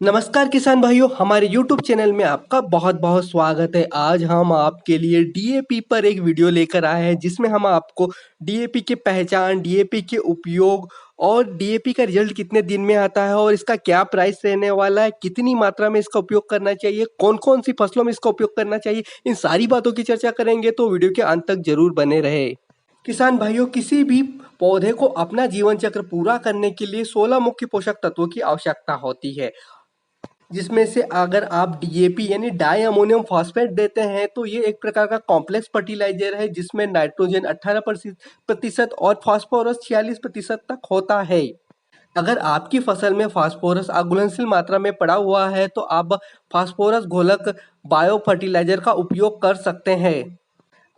नमस्कार किसान भाइयों, हमारे YouTube चैनल में आपका बहुत बहुत स्वागत है। आज हम आपके लिए डीएपी पर एक वीडियो लेकर आए हैं जिसमें हम आपको डीएपी की पहचान, डीएपी के उपयोग और डीएपी का रिजल्ट कितने दिन में आता है और इसका क्या प्राइस रहने वाला है, कितनी मात्रा में इसका उपयोग करना चाहिए, कौन कौन सी फसलों में इसका उपयोग करना चाहिए, इन सारी बातों की चर्चा करेंगे। तो वीडियो के अंत तक जरूर बने रहे। किसान भाइयों, किसी भी पौधे को अपना जीवन चक्र पूरा करने के लिए 16 मुख्य पोषक तत्वों की आवश्यकता होती है, जिसमें से अगर आप डीएपी यानी डाई अमोनियम फॉस्फेट देते हैं तो ये एक प्रकार का कॉम्प्लेक्स फर्टिलाइजर है जिसमें नाइट्रोजन 18% और फास्फोरस 46% तक होता है। अगर आपकी फसल में फास्फोरस अघुलनशील मात्रा में पड़ा हुआ है तो आप फास्फोरस घोलक बायो फर्टिलाइजर का उपयोग कर सकते हैं।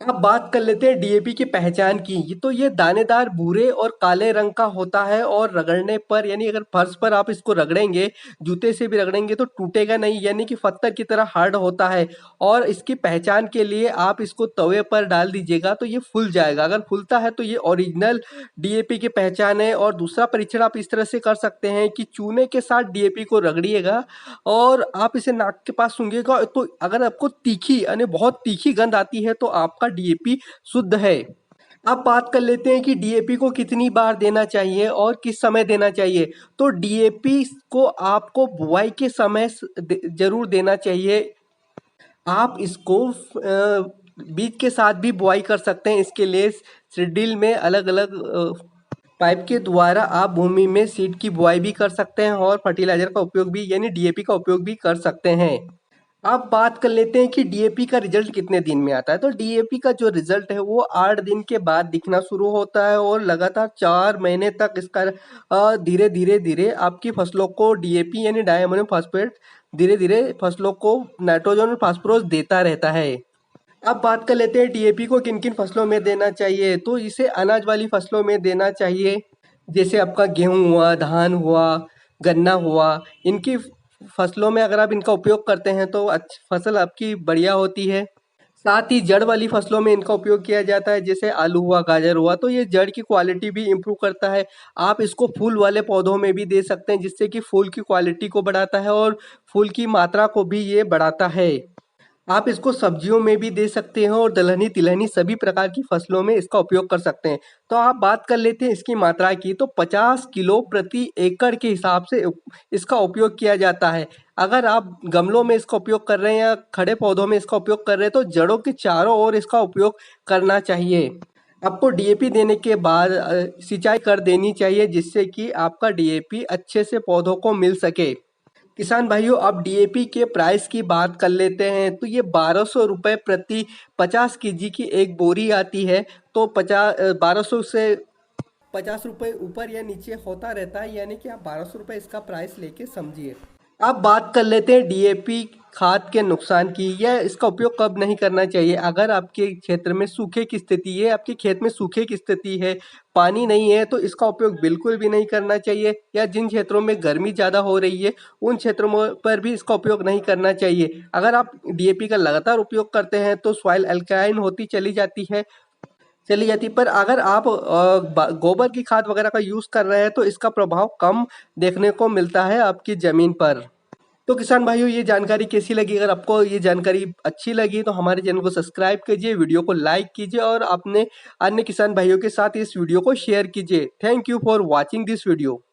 अब बात कर लेते हैं डीएपी की पहचान की। तो ये दानेदार भूरे और काले रंग का होता है और रगड़ने पर यानी अगर फर्श पर आप इसको रगड़ेंगे, जूते से भी रगड़ेंगे तो टूटेगा नहीं, यानी कि पत्थर की तरह हार्ड होता है। और इसकी पहचान के लिए आप इसको तवे पर डाल दीजिएगा तो ये फूल जाएगा। अगर फूलता है तो ये ओरिजिनल डीएपी की पहचान है। और दूसरा परीक्षण आप इस तरह से कर सकते हैं कि चूने के साथ डीएपी को रगड़िएगा और आप इसे नाक के पास सूंघिएगा, तो अगर आपको तीखी यानी बहुत तीखी गंध आती है तो आपका डीएपी शुद्ध है। अब बात कर लेते हैं कि डीएपी को कितनी बार देना चाहिए और किस समय देना चाहिए। तो डीएपी को आपको बुआई के समय जरूर देना चाहिए। आप इसको बीज के साथ भी बुआई कर सकते हैं। इसके लिए सीड्रिल में अलग अलग पाइप के द्वारा आप भूमि में सीड की बुआई भी कर सकते हैं और फर्टिलाइजर का उपयोग भी यानी डीएपी का उपयोग भी कर सकते हैं। अब बात कर लेते हैं कि डीएपी का रिजल्ट कितने दिन में आता है। तो डीएपी का जो रिजल्ट है वो 8 दिन के बाद दिखना शुरू होता है और लगातार 4 महीने तक इसका धीरे धीरे धीरे आपकी फसलों को डीएपी यानी डाई अमोनियम फॉस्फेट धीरे धीरे फसलों को नाइट्रोजन और फास्फोरस देता रहता है। अब बात कर लेते हैं डीएपी को किन किन फसलों में देना चाहिए। तो इसे अनाज वाली फसलों में देना चाहिए, जैसे आपका गेहूं हुआ, धान हुआ, गन्ना हुआ। इनकी फसलों में अगर आप इनका उपयोग करते हैं तो अच्छी फसल आपकी बढ़िया होती है। साथ ही जड़ वाली फसलों में इनका उपयोग किया जाता है, जैसे आलू हुआ, गाजर हुआ। तो ये जड़ की क्वालिटी भी इम्प्रूव करता है। आप इसको फूल वाले पौधों में भी दे सकते हैं, जिससे कि फूल की क्वालिटी को बढ़ाता है और फूल की मात्रा को भी ये बढ़ाता है। आप इसको सब्जियों में भी दे सकते हैं और दलहनी तिलहनी सभी प्रकार की फसलों में इसका उपयोग कर सकते हैं। तो आप बात कर लेते हैं इसकी मात्रा की। तो 50 किलो प्रति एकड़ के हिसाब से इसका उपयोग किया जाता है। अगर आप गमलों में इसका उपयोग कर रहे हैं या खड़े पौधों में इसका उपयोग कर रहे हैं तो जड़ों के चारों ओर इसका उपयोग करना चाहिए। आपको डीएपी देने के बाद सिंचाई कर देनी चाहिए, जिससे कि आपका डीएपी अच्छे से पौधों को मिल सके। किसान भाइयों, अब डीएपी के प्राइस की बात कर लेते हैं। तो ये 1200 रुपये प्रति 50 केजी की एक बोरी आती है। तो 1200 से 50 रुपये ऊपर या नीचे होता रहता है, यानी कि आप 1200 रुपये इसका प्राइस लेके समझिए। अब बात कर लेते हैं डीएपी खाद के नुकसान की, या इसका उपयोग कब नहीं करना चाहिए। अगर आपके क्षेत्र में सूखे की स्थिति है, आपके खेत में सूखे की स्थिति है, पानी नहीं है, तो इसका उपयोग बिल्कुल भी नहीं करना चाहिए। या जिन क्षेत्रों में गर्मी ज़्यादा हो रही है उन क्षेत्रों पर भी इसका उपयोग नहीं करना चाहिए। अगर आप डीएपी का लगातार उपयोग करते हैं तो सॉइल अल्कालाइन होती चली जाती, पर अगर आप गोबर की खाद वगैरह का यूज़ कर रहे हैं तो इसका प्रभाव कम देखने को मिलता है आपकी ज़मीन पर। तो किसान भाइयों, ये जानकारी कैसी लगी? अगर आपको ये जानकारी अच्छी लगी तो हमारे चैनल को सब्सक्राइब कीजिए, वीडियो को लाइक कीजिए और अपने अन्य किसान भाइयों के साथ इस वीडियो को शेयर कीजिए। Thank you for watching this video.